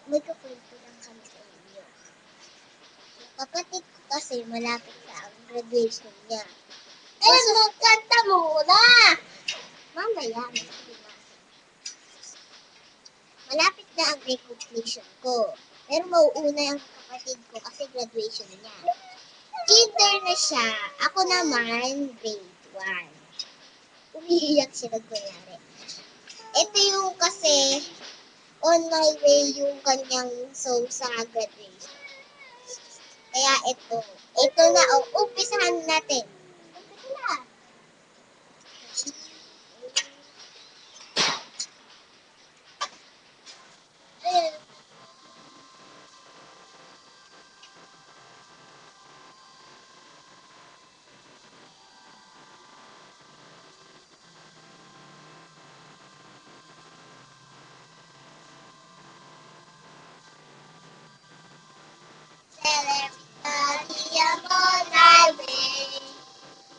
May kukwento lang kami sa inyo. Yung kapatid ko kasi malapit sa ang graduation niya. Eh, magkanta muna! Mamaya, sabi na. Malapit na ang recognition ko. Pero mauuna yung kapatid ko kasi graduation niya. Kinder na siya. Ako naman, grade 1. Umiiyak siya kunyari. Ito yung kasi on my way yung kanyang song sa graduation. Kaya ito na, umpisahan natin. Umpisa na. Ayun. Celebrity I'm on my way.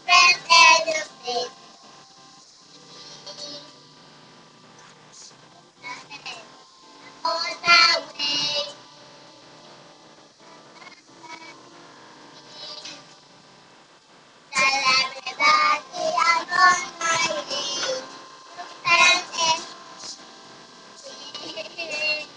Friends and the face. On my way. Celebrity I'm on my way. Friends and the face.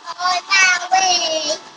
On my way.